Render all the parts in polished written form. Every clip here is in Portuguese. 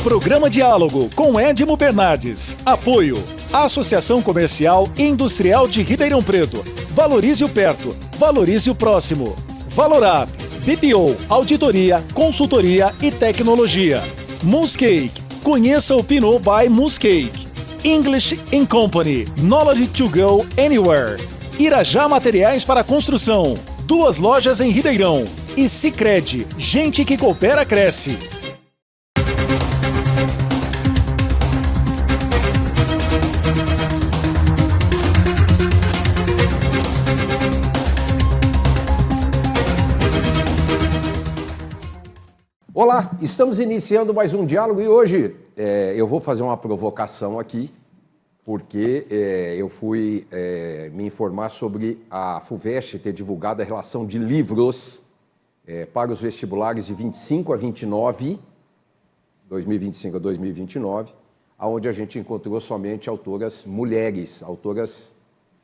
Programa Diálogo com Edmo Bernardes. Apoio. Associação Comercial e Industrial de Ribeirão Preto. Valorize o perto. Valorize o próximo. Valorap. BPO. Auditoria, consultoria e tecnologia. Moonscake. Conheça o Pinot by Moonscake. English & Company. Knowledge to go anywhere. Irajá Materiais para Construção. 2 lojas em Ribeirão. E Sicredi. Gente que coopera, cresce. Olá, estamos iniciando mais um diálogo e hoje eu vou fazer uma provocação aqui, porque eu fui me informar sobre a FUVEST ter divulgado a relação de livros para os vestibulares de 25 a 29, 2025 a 2029, onde a gente encontrou somente autoras mulheres, autoras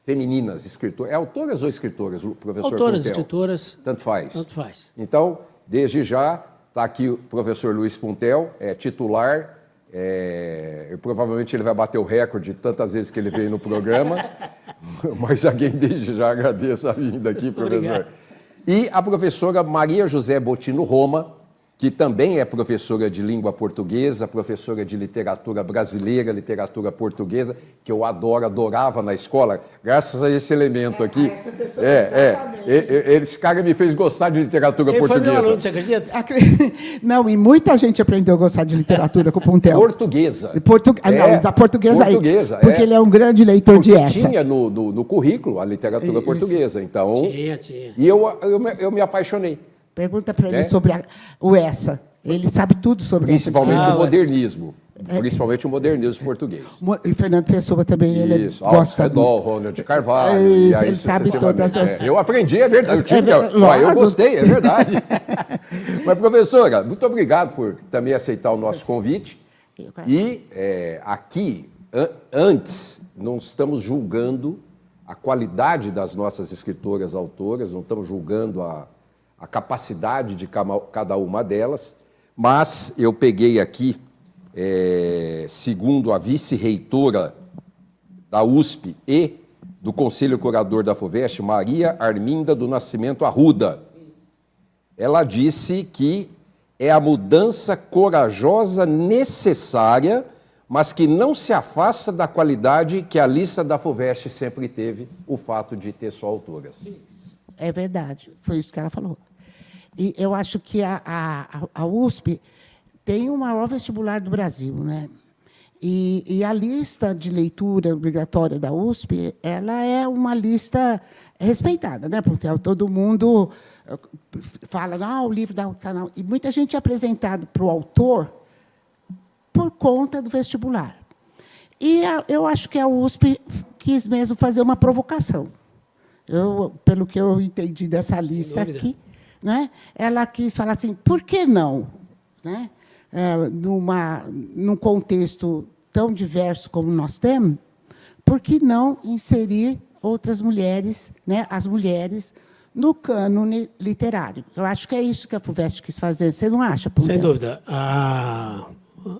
femininas, escritoras. É autoras ou escritoras, professor? Autoras, Puntel? escritoras. Tanto faz. Tanto faz. Então, desde já, está aqui o professor Luiz Puntel, titular. Provavelmente ele vai bater o recorde de tantas vezes que ele veio no programa, mas alguém desde já agradeço a vinda aqui, professor. Obrigado. E a professora Maria José Botino Roma, que também é professora de língua portuguesa, professora de literatura brasileira, literatura portuguesa, que eu adorava na escola, graças a esse elemento aqui. Essa pessoa Esse cara me fez gostar de literatura portuguesa. Foi meu aluno, você acredita? Não, e muita gente aprendeu a gostar de literatura com o Puntel. Portuguesa. Não, da portuguesa aí. Portuguesa, porque ele é um grande leitor porque de essa. tinha no currículo a literatura Isso. portuguesa, então... Tinha. E eu me apaixonei. Pergunta para ele sobre o essa. Ele sabe tudo sobre Principalmente essa. o modernismo. Principalmente o modernismo português. E Fernando Pessoa também, ele Isso, gosta Alfredo, Ronald de Carvalho. Isso, e aí ele sabe sucessivamente. todas as... Eu aprendi, é verdade. Logo. Eu gostei, é verdade. Mas, professora, muito obrigado por também aceitar o nosso convite. E aqui, antes, não estamos julgando a qualidade das nossas escritoras, autoras, não estamos julgando a capacidade de cada uma delas, mas eu peguei aqui, segundo a vice-reitora da USP e do Conselho Curador da FUVEST, Maria Arminda do Nascimento Arruda. Ela disse que é a mudança corajosa necessária, mas que não se afasta da qualidade que a lista da FUVEST sempre teve, o fato de ter só autoras. É verdade, foi isso que ela falou. E eu acho que a USP tem o maior vestibular do Brasil, né? E a lista de leitura obrigatória da USP, ela é uma lista respeitada, né? Porque todo mundo fala, o livro da canal. E muita gente é apresentado para o autor por conta do vestibular. E eu acho que a USP quis mesmo fazer uma provocação. Pelo que eu entendi dessa lista aqui, né? Ela quis falar assim, por que não? Né? Num contexto tão diverso como nós temos, por que não inserir outras mulheres, né? As mulheres, no cânone literário? Eu acho que é isso que a FUVEST quis fazer. Você não acha, Puntel? Sem dúvida.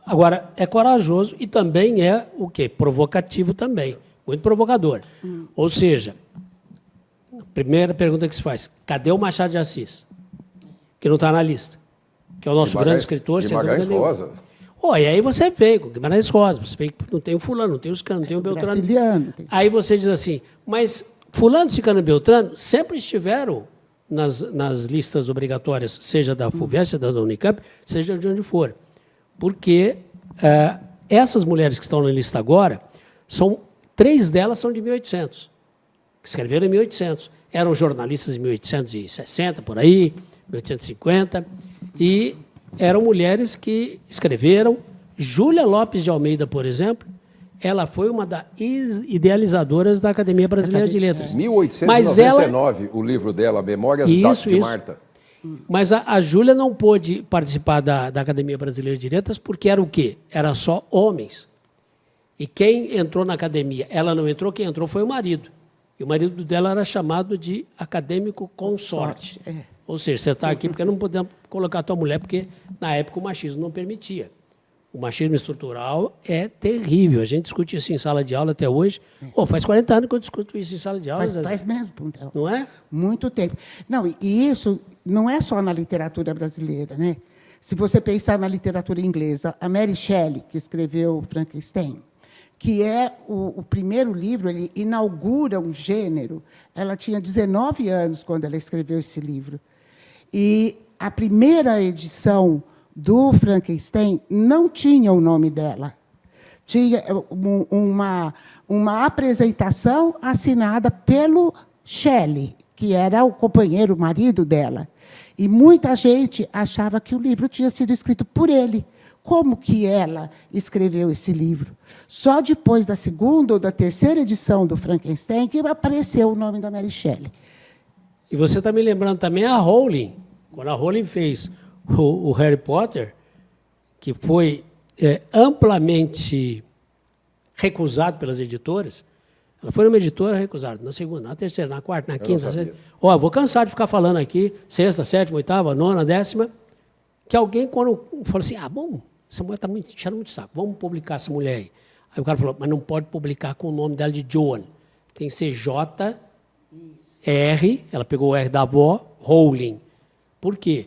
Agora, é corajoso e também é o quê? Provocativo também. Muito provocador. Ou seja, a primeira pergunta que se faz, cadê o Machado de Assis? Que não está na lista. Que é o nosso grande escritor. Guimarães Rosa. E aí você veio com Guimarães Rosa, você veio que não tem o fulano, não tem o ciclano, não tem o Beltrano. Brasiliano. Aí você diz assim, mas fulano, ciclano e Beltrano sempre estiveram nas listas obrigatórias, seja da FUVEST, seja da Unicamp, seja de onde for. Porque essas mulheres que estão na lista agora, 3 delas são de 1800. Que escreveram em 1800. Eram jornalistas em 1860, por aí, 1850, e eram mulheres que escreveram. Júlia Lopes de Almeida, por exemplo, ela foi uma das idealizadoras da Academia Brasileira de Letras. 1899, o livro dela, Memórias de Marta. Mas a Júlia não pôde participar da Academia Brasileira de Letras porque era o quê? Era só homens. E quem entrou na academia? Ela não entrou, quem entrou foi o marido. E o marido dela era chamado de acadêmico consorte. Ou seja, você está aqui porque não podemos colocar a tua mulher, porque na época o machismo não permitia. O machismo estrutural é terrível. A gente discute isso em sala de aula até hoje. Oh, faz 40 anos que eu discuto isso em sala de aula. Faz mesmo, Puntel. Não é? Muito tempo. Não, e isso não é só na literatura brasileira, né? Se você pensar na literatura inglesa, a Mary Shelley, que escreveu Frankenstein, que é o primeiro livro, ele inaugura um gênero. Ela tinha 19 anos quando ela escreveu esse livro. E a primeira edição do Frankenstein não tinha o nome dela. Tinha uma apresentação assinada pelo Shelley, que era o companheiro, o marido dela. E muita gente achava que o livro tinha sido escrito por ele. Como que ela escreveu esse livro? Só depois da segunda ou da terceira edição do Frankenstein que apareceu o nome da Mary Shelley. E você está me lembrando também a Rowling. Quando a Rowling fez o Harry Potter, que foi amplamente recusado pelas editoras, ela foi numa editora recusada, na segunda, na terceira, na quarta, na quinta, na sexta. Ó, vou cansar de ficar falando aqui, sexta, sétima, oitava, nona, décima, que alguém, quando falou assim, bom, essa mulher está enchendo muito saco, vamos publicar essa mulher aí. Aí o cara falou, mas não pode publicar com o nome dela de Joan. Tem que ser J-R, ela pegou o R da avó, Rowling. Por quê?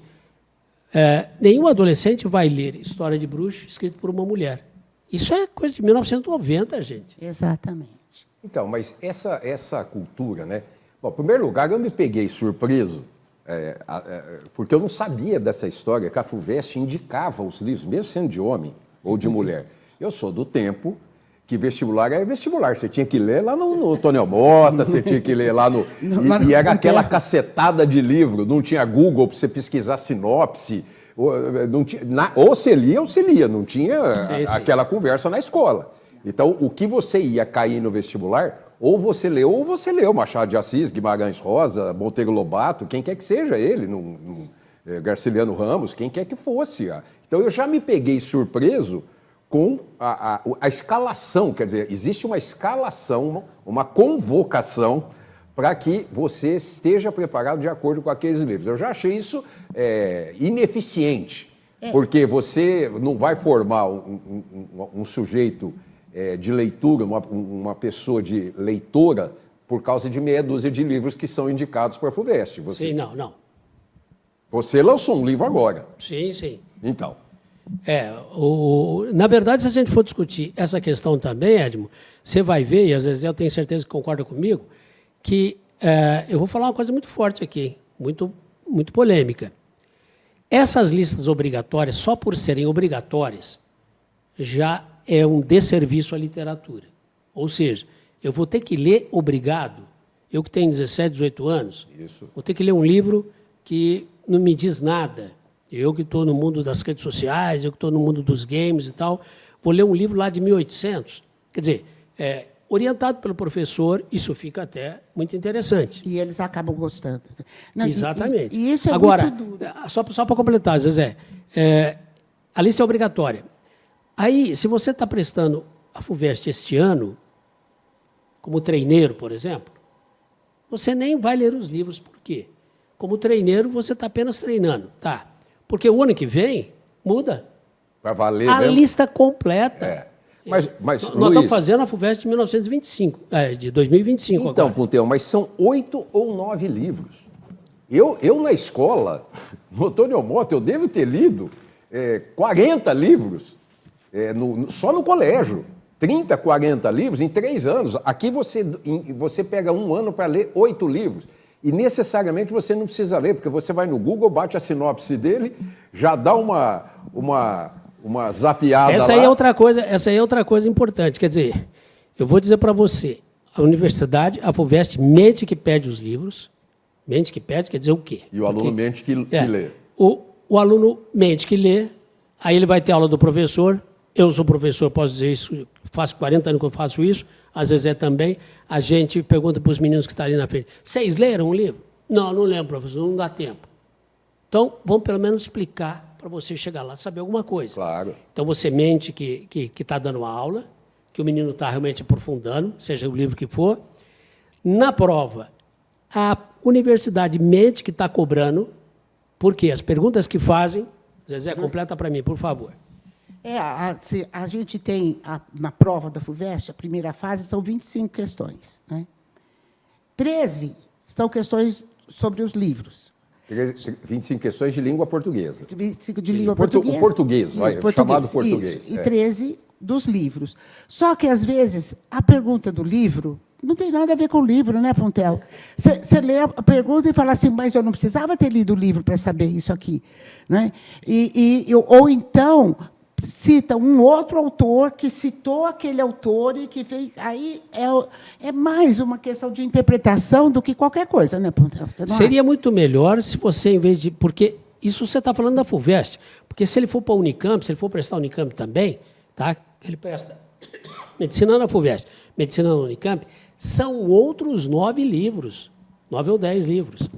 Nenhum adolescente vai ler História de Bruxo escrito por uma mulher. Isso é coisa de 1990, gente. Exatamente. Então, mas essa cultura, né? Bom, em primeiro lugar, eu me peguei surpreso, porque eu não sabia dessa história, que a FUVEST indicava os livros, mesmo sendo de homem ou de mulher. Eu sou do tempo que vestibular era vestibular. Você tinha que ler lá no Tonel Mota, você tinha que ler lá no... E era aquela cacetada de livro, não tinha Google para você pesquisar sinopse, ou você lia, não tinha aquela conversa na escola. Então, o que você ia cair no vestibular, ou você leu Machado de Assis, Guimarães Rosa, Monteiro Lobato, quem quer que seja ele, Graciliano Ramos, quem quer que fosse. Então, eu já me peguei surpreso com a escalação, quer dizer, existe uma escalação, uma convocação para que você esteja preparado de acordo com aqueles livros. Eu já achei isso ineficiente, porque você não vai formar um sujeito de leitura, uma pessoa de leitora, por causa de meia dúzia de livros que são indicados para a FUVEST. Sim, não. Você lançou um livro agora. Sim, sim. Então. Na verdade, se a gente for discutir essa questão também, Edmo, você vai ver, e às vezes eu tenho certeza que concorda comigo, que eu vou falar uma coisa muito forte aqui, muito, muito polêmica. Essas listas obrigatórias, só por serem obrigatórias, já é um desserviço à literatura. Ou seja, eu vou ter que ler obrigado, eu que tenho 17, 18 anos, vou ter que ler um livro que não me diz nada. Eu que estou no mundo das redes sociais, eu que estou no mundo dos games e tal, vou ler um livro lá de 1800. Quer dizer, orientado pelo professor, isso fica até muito interessante. E eles acabam gostando. Não, exatamente. E isso é agora, muito duro. Só para completar, Zezé, a lista é obrigatória. Aí, se você está prestando a FUVEST este ano, como treineiro, por exemplo, você nem vai ler os livros. Por quê? Como treineiro, você está apenas treinando. Tá. Porque o ano que vem, muda. Vai valer a mesmo? Lista completa. Mas nós Luiz, estamos fazendo a FUVEST de 1925, de 2025 então, agora. Puntel, mas são 8 ou 9 livros. Eu na escola, no Tonel Mota, eu devo ter lido 40 livros, só no colégio. 30, 40 livros em 3 anos. Aqui você pega um ano para ler 8 livros. E necessariamente você não precisa ler, porque você vai no Google, bate a sinopse dele, já dá uma zapeada essa lá. Essa aí é outra coisa importante. Quer dizer, eu vou dizer para você, a universidade, a FUVEST, mente que pede os livros. Mente que pede quer dizer o quê? E o aluno mente que lê. O aluno mente que lê, aí ele vai ter aula do professor. Eu sou professor, posso dizer isso, faço 40 anos que eu faço isso, às vezes também. A gente pergunta para os meninos que estão ali na frente, vocês leram o livro? Não lembro, professor, não dá tempo. Então, vamos pelo menos explicar para você chegar lá e saber alguma coisa. Claro. Então, você mente que está dando uma aula, que o menino está realmente aprofundando, seja o livro que for. Na prova, a universidade mente que está cobrando, porque as perguntas que fazem, Zezé, completa para mim, por favor. A gente tem, na prova da FUVEST, a primeira fase, são 25 questões. Né? 13 são questões sobre os livros. 25 questões de língua portuguesa. 25 de língua portuguesa. O português, chamado português. Isso, e 13 dos livros. Só que, às vezes, a pergunta do livro não tem nada a ver com o livro, né, Pontel? Você lê a pergunta e fala assim, mas eu não precisava ter lido o livro para saber isso aqui. Né? Ou então cita um outro autor que citou aquele autor e que fez. Aí é mais uma questão de interpretação do que qualquer coisa, né, Pontel? Seria muito melhor se você, em vez de. Porque isso você está falando da FUVEST. Porque se ele for para a Unicamp, se ele for prestar a Unicamp também, tá? Ele presta medicina na FUVEST, medicina na Unicamp, são outros 9 livros, 9 ou 10 livros.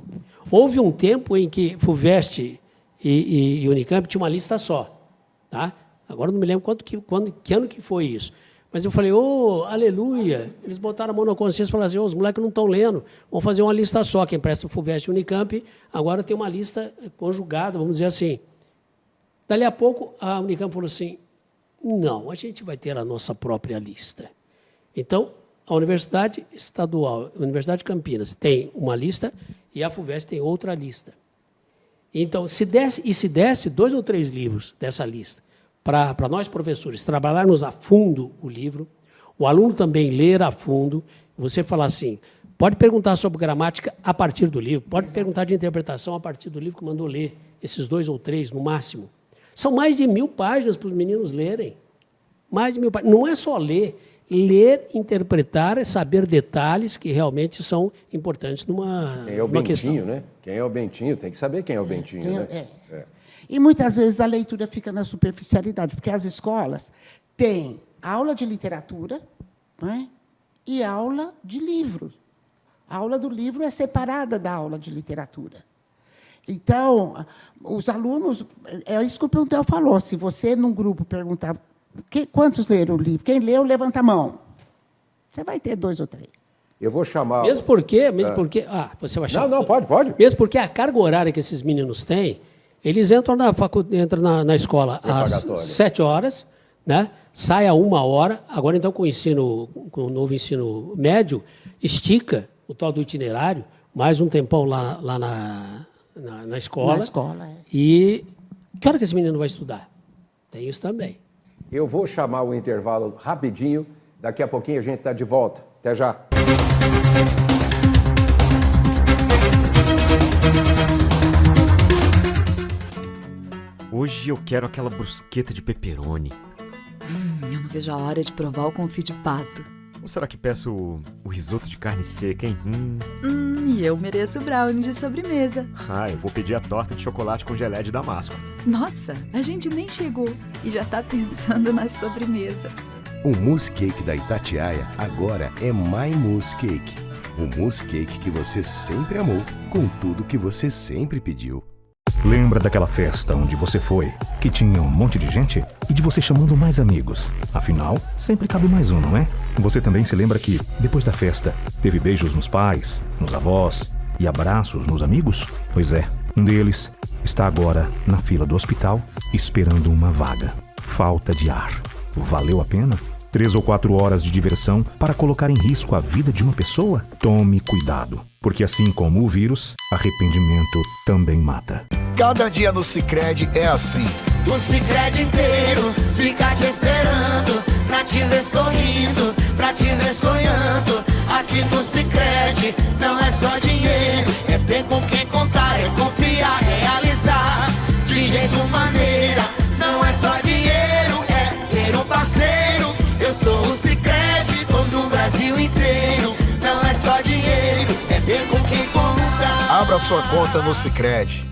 Houve um tempo em que FUVEST e Unicamp tinha uma lista só. Tá? Agora não me lembro que ano que foi isso. Mas eu falei, aleluia. Eles botaram a mão na consciência e falaram assim, os moleques não estão lendo, vão fazer uma lista só. Quem presta FUVEST e Unicamp, agora tem uma lista conjugada, vamos dizer assim. Dali a pouco, a Unicamp falou assim, não, a gente vai ter a nossa própria lista. Então, a Universidade Estadual, a Universidade de Campinas, tem uma lista e a FUVEST tem outra lista. Então, se desse 2 ou 3 livros dessa lista para nós, professores, trabalharmos a fundo o livro, o aluno também ler a fundo, você falar assim, pode perguntar sobre gramática a partir do livro, pode perguntar de interpretação a partir do livro que mandou ler, esses 2 ou 3 no máximo. São mais de 1000 páginas para os meninos lerem. Mais de 1000 páginas. Não é só ler, interpretar, saber detalhes que realmente são importantes numa Quem é o questão. Bentinho, né? Quem é o Bentinho, tem que saber quem é o Bentinho, né? E muitas vezes a leitura fica na superficialidade, porque as escolas têm aula de literatura, né, e aula de livro. A aula do livro é separada da aula de literatura. Então, os alunos, é isso que o Pontel falou, se você, num grupo, perguntar quantos leram o livro, quem leu, levanta a mão. Você vai ter 2 ou 3. Eu vou chamar... Mesmo porque... você vai chamar. Não, pode. Mesmo porque a carga horária que esses meninos têm, eles entram na escola às 7 horas, né? Sai a 1 hora, agora então com o novo ensino médio, estica o tal do itinerário, mais um tempão lá na escola. Na escola, E que hora que esse menino vai estudar? Tem isso também. Eu vou chamar o intervalo rapidinho, daqui a pouquinho a gente está de volta. Até já. Hoje eu quero aquela brusqueta de pepperoni. Eu não vejo a hora de provar o confit de pato. Ou será que peço o risoto de carne seca, hein? E eu mereço o brownie de sobremesa. Eu vou pedir a torta de chocolate com gelé de damasco. Nossa, a gente nem chegou e já tá pensando na sobremesa. O mousse cake da Itatiaia agora é My Mousse Cake. O mousse cake que você sempre amou, com tudo que você sempre pediu. Lembra daquela festa onde você foi, que tinha um monte de gente e de você chamando mais amigos? Afinal, sempre cabe mais um, não é? Você também se lembra que, depois da festa, teve beijos nos pais, nos avós e abraços nos amigos? Pois é, um deles está agora na fila do hospital esperando uma vaga. Falta de ar. Valeu a pena? 3 ou 4 horas de diversão para colocar em risco a vida de uma pessoa? Tome cuidado, porque assim como o vírus, arrependimento também mata. Cada dia no Sicredi é assim. O Sicredi inteiro fica te esperando, pra te ver sorrindo, pra te ver sonhando. Aqui no Sicredi não é só dinheiro, é ter com quem contar, é confiar, realizar. De jeito maneira, não é só dinheiro, é ter um parceiro. Eu sou o Sicredi, tô no Brasil inteiro. Não é só dinheiro, é ter com quem contar. Abra sua conta no Sicredi.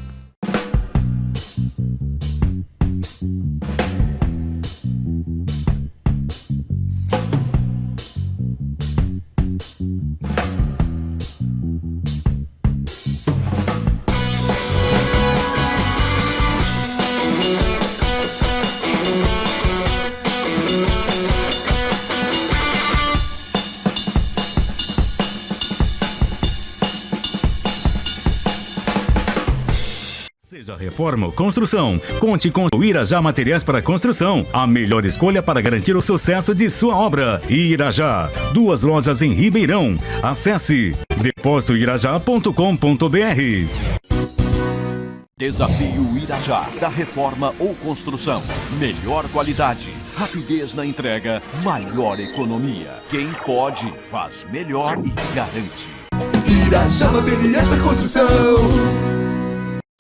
Da Reforma ou Construção. Conte com o Irajá Materiais para Construção. A melhor escolha para garantir o sucesso de sua obra. Irajá. 2 lojas em Ribeirão. Acesse depositoirajá.com.br. Desafio Irajá, da Reforma ou Construção. Melhor qualidade, rapidez na entrega, maior economia. Quem pode, faz melhor e garante. Irajá Materiais da Construção.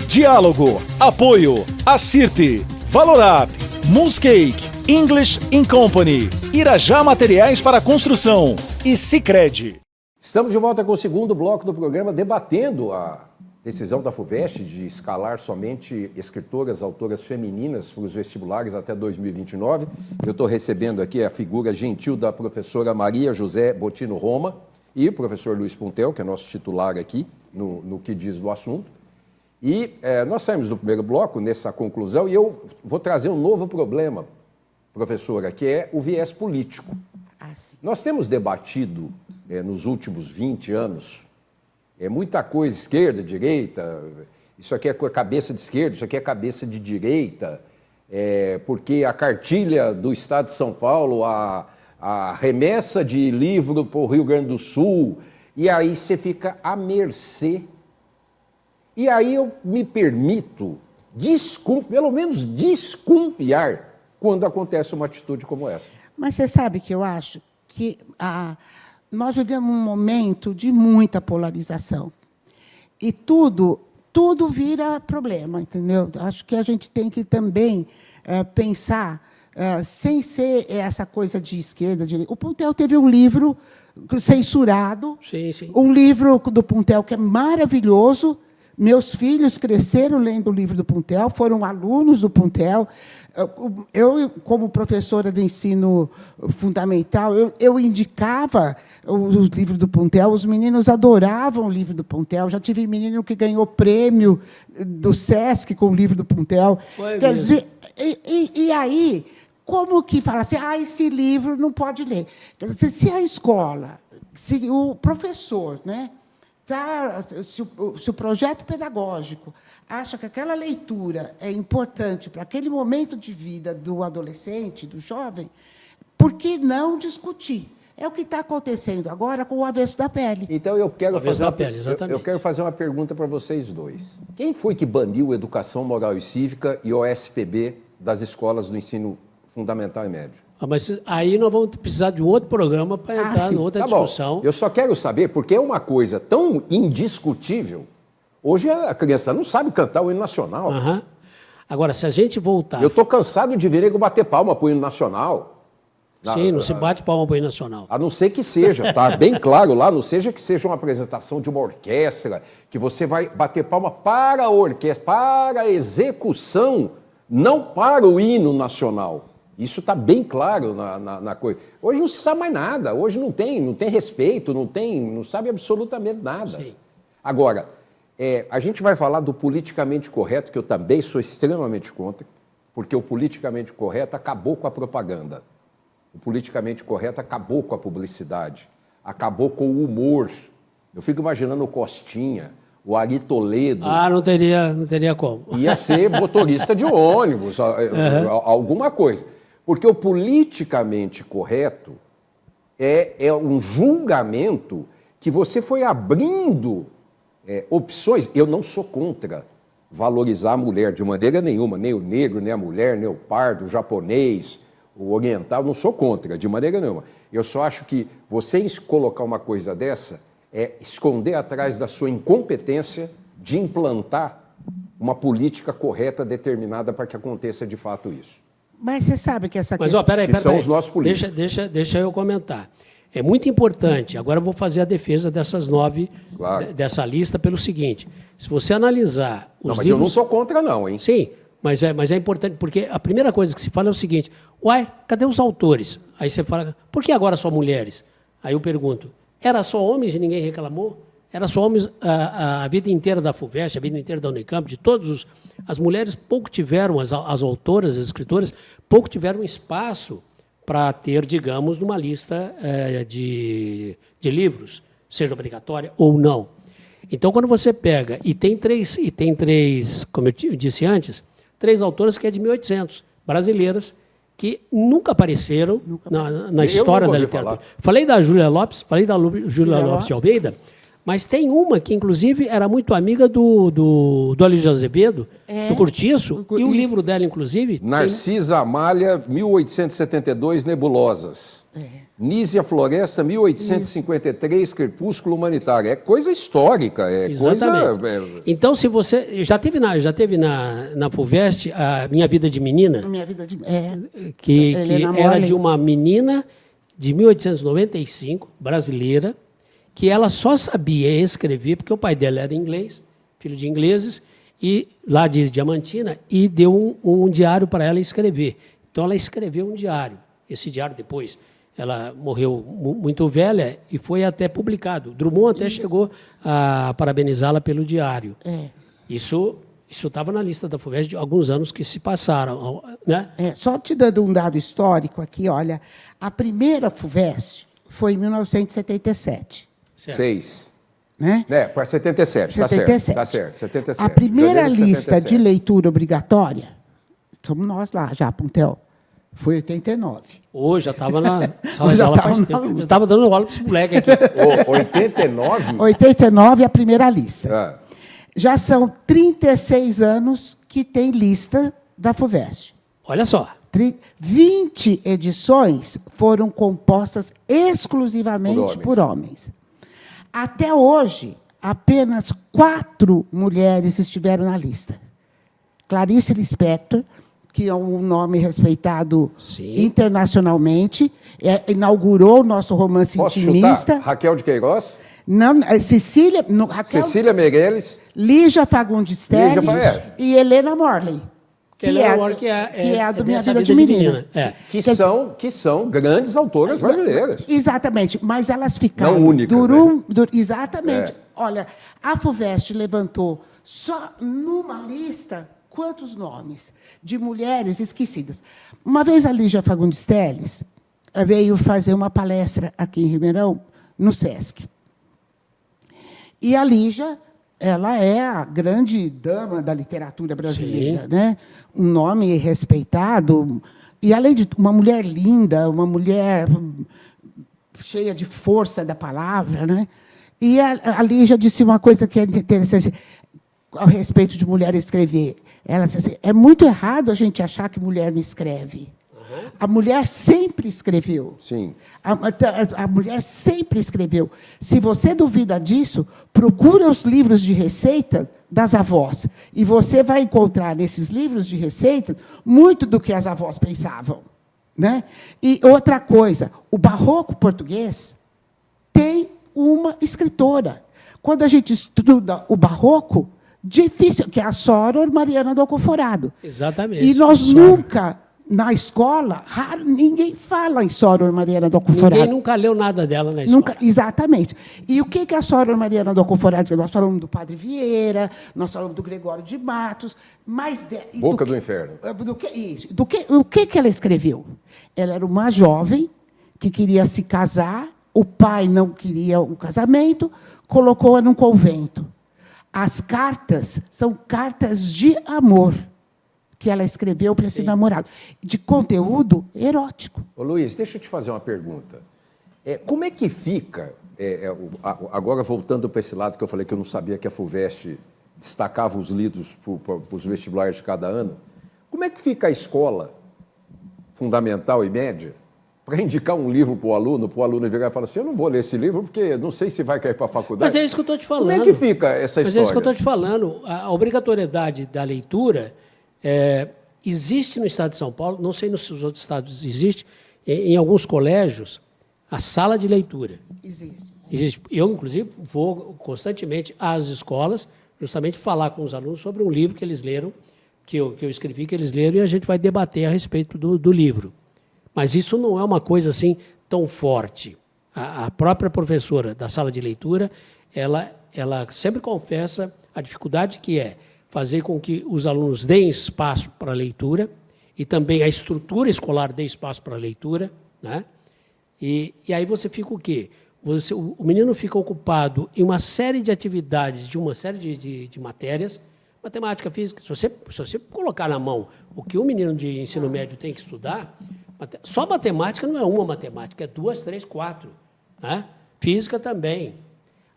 Diálogo, apoio, Acirp, Valorap, Moonscake, English in Company, Irajá Materiais para Construção e Sicredi. Estamos de volta com o segundo bloco do programa, debatendo a decisão da FUVEST de escalar somente escritoras, autoras femininas para os vestibulares até 2029. Eu estou recebendo aqui a figura gentil da professora Maria José Botino Roma e o professor Luiz Puntel, que é nosso titular aqui no que diz do assunto. E nós saímos do primeiro bloco nessa conclusão e eu vou trazer um novo problema, professora, que é o viés político. Nós temos debatido nos últimos 20 anos muita coisa, esquerda, direita, isso aqui é cabeça de esquerda, isso aqui é cabeça de direita, porque a cartilha do Estado de São Paulo, a remessa de livro para o Rio Grande do Sul, e aí você fica à mercê. E aí eu me permito, pelo menos desconfiar, quando acontece uma atitude como essa. Mas você sabe que eu acho que nós vivemos um momento de muita polarização. E tudo vira problema, entendeu? Acho que a gente tem que também pensar, sem ser essa coisa de esquerda, direita. O Puntel teve um livro censurado, sim. Um livro do Puntel que é maravilhoso. Meus filhos cresceram lendo o livro do Puntel, foram alunos do Puntel. Eu, como professora do ensino fundamental, eu indicava os livros do Puntel, os meninos adoravam o livro do Puntel. Já tive menino que ganhou prêmio do SESC com o livro do Puntel. Quer dizer, e aí, como que fala assim, esse livro não pode ler? Quer dizer, se a escola, se o professor, né? Se o projeto pedagógico acha que aquela leitura é importante para aquele momento de vida do adolescente, do jovem, por que não discutir? É o que está acontecendo agora com o avesso da pele. Então, eu quero exatamente. Eu quero fazer uma pergunta para vocês dois. Quem foi que baniu Educação Moral e Cívica e OSPB das escolas do ensino fundamental e médio? Mas aí nós vamos precisar de um outro programa para entrar em outra discussão. Bom. Eu só quero saber, porque é uma coisa tão indiscutível. Hoje a criança não sabe cantar o hino nacional. Uhum. Agora, se a gente voltar... Eu estou cansado de ver nego bater palma para o hino nacional. Sim, não se bate palma para o hino nacional. A não ser que seja, tá bem claro lá, a não seja que seja uma apresentação de uma orquestra, que você vai bater palma para a orquestra, para a execução, não para o hino nacional. Isso está bem claro na coisa. Hoje não se sabe mais nada, hoje não tem respeito, não sabe absolutamente nada. Sim. Agora, a gente vai falar do politicamente correto, que eu também sou extremamente contra, porque o politicamente correto acabou com a propaganda. O politicamente correto acabou com a publicidade, acabou com o humor. Eu fico imaginando o Costinha, o Ari Toledo... não teria como. Ia ser motorista de ônibus, alguma coisa. Porque o politicamente correto é um julgamento que você foi abrindo opções. Eu não sou contra valorizar a mulher de maneira nenhuma, nem o negro, nem a mulher, nem o pardo, o japonês, o oriental, não sou contra, de maneira nenhuma. Eu só acho que você colocar uma coisa dessa é esconder atrás da sua incompetência de implantar uma política correta determinada para que aconteça de fato isso. Mas você sabe que essa questão... Mas, peraí. São os nossos políticos. Deixa eu comentar. É muito importante, agora eu vou fazer a defesa dessas 9, dessa lista, pelo seguinte, se você analisar os mas livros... eu não sou contra não, hein? Sim, mas é importante, porque a primeira coisa que se fala é o seguinte, cadê os autores? Aí você fala, por que agora só mulheres? Aí eu pergunto, era só homens e ninguém reclamou? Era só homens a vida inteira da FUVEST, a vida inteira da Unicamp, de todos as mulheres pouco tiveram, as autoras, as escritoras, pouco tiveram espaço para ter, digamos, numa lista de livros, seja obrigatória ou não. Então, quando você pega, e tem três, como eu disse antes, 3 autoras que é de 1800, brasileiras, que nunca apareceram na história da literatura. Falei da Júlia Lopes, falei da Júlia Lopes de Almeida, mas tem uma que, inclusive, era muito amiga do Aloysio Azevedo, do Cortiço, e o livro dela, inclusive... Narcisa Amália, 1872, Nebulosas. Nízia Floresta, 1853, Crepúsculo Humanitário. É coisa histórica, Exatamente. coisa... Então, se você... Já teve na FUVEST a Minha Vida de Menina? Minha Vida de... Que era de uma menina de 1895, brasileira, que ela só sabia escrever, porque o pai dela era inglês, filho de ingleses, e lá de Diamantina, e deu um diário para ela escrever. Então, ela escreveu um diário. Esse diário, depois, ela morreu muito velha e foi até publicado. Drummond até chegou a parabenizá-la pelo diário. Isso estava na lista da FUVEST de alguns anos que se passaram. Né? Só te dando um dado histórico aqui, olha, a primeira FUVEST foi em 1977. 6. Né? Para 77, 77. Tá certo. 77. A primeira lista 77. de leitura obrigatória, somos nós lá já, Pontel, foi 89. Já estava na sala de aula faz tempo. Já estava dando aula para esse moleque aqui. 89? 89 a primeira lista. Já são 36 anos que tem lista da FUVEST. Olha só. 20 edições foram compostas exclusivamente por homens. Até hoje, apenas 4 mulheres estiveram na lista. Clarice Lispector, que é um nome respeitado internacionalmente, inaugurou o nosso romance intimista. Chutar? Raquel de Queiroz? Não, Cecília Meirelles. Lígia Fagundes Telles e Helena Morley. Que é a do Minha Vida de Menina. Que são grandes autoras brasileiras. Exatamente, mas elas ficaram... Não únicas, exatamente. Olha, a FUVEST levantou só numa lista quantos nomes de mulheres esquecidas. Uma vez a Lígia Fagundes Telles veio fazer uma palestra aqui em Ribeirão, no SESC. E a Lígia... ela é a grande dama da literatura brasileira, né? Um nome respeitado. E, além de uma mulher linda, uma mulher cheia de força da palavra, né? E a Lígia disse uma coisa que é interessante a respeito de mulher escrever. Ela disse assim, é muito errado a gente achar que mulher não escreve. A mulher sempre escreveu. Sim. A mulher sempre escreveu. Se você duvida disso, procura os livros de receita das avós. E você vai encontrar nesses livros de receita muito do que as avós pensavam. Né? E outra coisa, o barroco português tem uma escritora. Quando a gente estuda o barroco, difícil, que é a Soror Mariana do Alcoforado. Exatamente. E nós nunca... Na escola, ninguém fala em Soror Mariana do Alcoforado. Ninguém nunca leu nada dela na escola. Exatamente. E o que a Soror Mariana do Alcoforado? Nós falamos do Padre Vieira, nós falamos do Gregório de Matos, mas... Boca do Inferno. O que ela escreveu? Ela era uma jovem que queria se casar, o pai não queria o casamento, colocou-a num convento. As cartas são cartas de amor que ela escreveu para esse namorado, de conteúdo erótico. Ô, Luiz, deixa eu te fazer uma pergunta. Como é que fica, agora voltando para esse lado que eu falei que eu não sabia que a FUVEST destacava os livros para os vestibulares de cada ano, como é que fica a escola fundamental e média para indicar um livro para o aluno virar e falar assim, eu não vou ler esse livro porque não sei se vai cair para a faculdade. Mas é isso que eu estou te falando. Como é que fica essa história? Mas é isso que eu estou te falando. A obrigatoriedade da leitura existe no estado de São Paulo, não sei nos outros estados existe, em alguns colégios, a sala de leitura. Existe. Eu, inclusive, vou constantemente às escolas justamente falar com os alunos sobre um livro que eles leram, que eu escrevi, que eles leram, e a gente vai debater a respeito do livro. Mas isso não é uma coisa assim tão forte. A própria professora da sala de leitura, ela sempre confessa a dificuldade que é fazer com que os alunos deem espaço para a leitura e também a estrutura escolar dê espaço para a leitura, né? E aí você fica o quê? o menino fica ocupado em uma série de atividades, de uma série de matérias, matemática, física. Se você colocar na mão o que o menino de ensino médio tem que estudar, só matemática não é uma matemática, é 2, 3, 4. Né? Física também.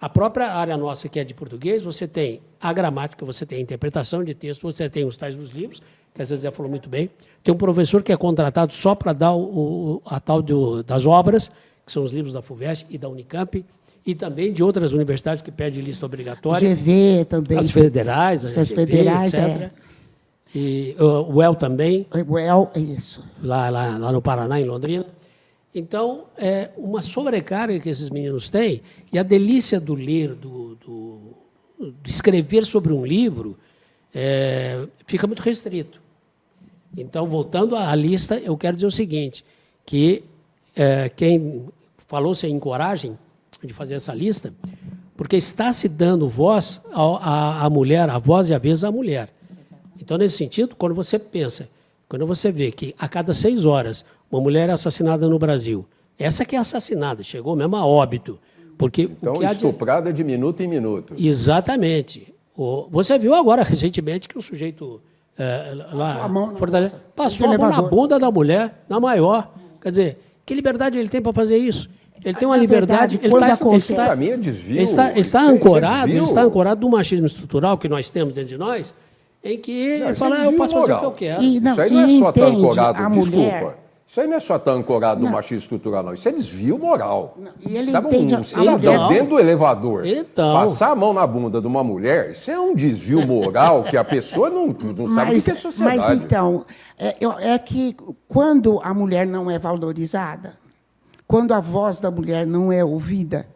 A própria área nossa, que é de português, você tem a gramática, você tem a interpretação de texto, você tem os tais dos livros, que às vezes já falou muito bem. Tem um professor que é contratado só para dar a tal das obras, que são os livros da FUVEST e da Unicamp, e também de outras universidades que pedem lista obrigatória. GV também. As federais, a As GV, federais, etc. E o UEL também. O UEL, isso. Lá no Paraná, em Londrina. Então, é uma sobrecarga que esses meninos têm, e a delícia do ler, de escrever sobre um livro, fica muito restrito. Então, voltando à lista, eu quero dizer o seguinte, que quem falou-se em coragem de fazer essa lista, porque está se dando voz à mulher, a voz e a vez à mulher. Então, nesse sentido, quando você vê que a cada 6 horas uma mulher é assassinada no Brasil, essa que é assassinada, chegou mesmo a óbito. Porque então, estuprada de minuto em minuto. Exatamente. Você viu agora, recentemente, que o sujeito lá passou a mão na bunda da mulher, na maior. Quer dizer, que liberdade ele tem para fazer isso? Ele tem uma liberdade. Ele está ancorado no machismo estrutural que nós temos dentro de nós, em que ele fala, eu posso fazer o que eu quero. Isso aí não é só estar ancorado, desculpa. Isso aí não é só estar ancorado no machismo estrutural, não. Isso é desvio moral. E ele sabe, entende um cidadão dentro do elevador, passar a mão na bunda de uma mulher, isso é um desvio moral que a pessoa não sabe o que é sociedade. Mas então, é que quando a mulher não é valorizada, quando a voz da mulher não é ouvida,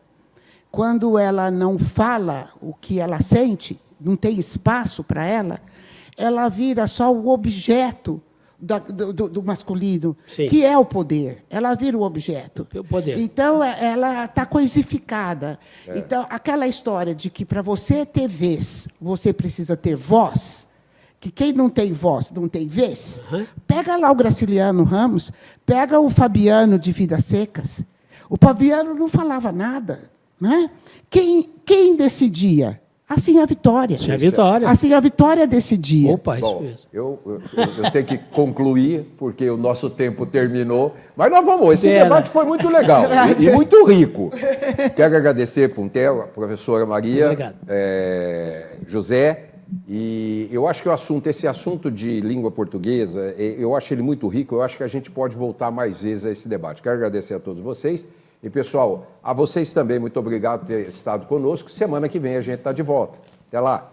quando ela não fala o que ela sente, não tem espaço para ela vira só o objeto do masculino, Sim. que é o poder. Ela vira o objeto. O poder. Então, ela está coisificada. Então, aquela história de que, para você ter vez, você precisa ter voz, que quem não tem voz não tem vez, pega lá o Graciliano Ramos, pega o Fabiano de Vidas Secas. O Fabiano não falava nada. Né? Quem decidia? Assim a Vitória. Assim a Vitória decidia. Opa, isso Bom, mesmo. eu tenho que concluir, porque o nosso tempo terminou. Mas nós vamos. Esse debate foi muito legal e muito rico. Quero agradecer, Puntel, a professora Maria, José. E eu acho que esse assunto de língua portuguesa, eu acho ele muito rico. Eu acho que a gente pode voltar mais vezes a esse debate. Quero agradecer a todos vocês. E, pessoal, a vocês também, muito obrigado por ter estado conosco. Semana que vem a gente está de volta. Até lá.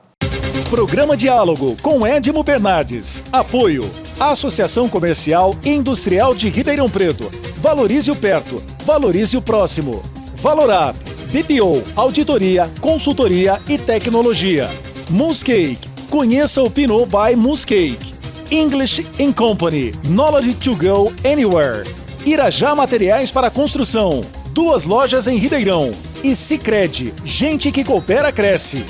Programa Diálogo com Edmo Bernardes. Apoio. Associação Comercial e Industrial de Ribeirão Preto. Valorize o perto. Valorize o próximo. Valorap. BPO. Auditoria, consultoria e tecnologia. Moonscake. Conheça o Pinot by Moonscake. English & Company. Knowledge to go anywhere. Irajá Materiais para Construção. 2 lojas em Ribeirão. E Sicredi, gente que coopera cresce.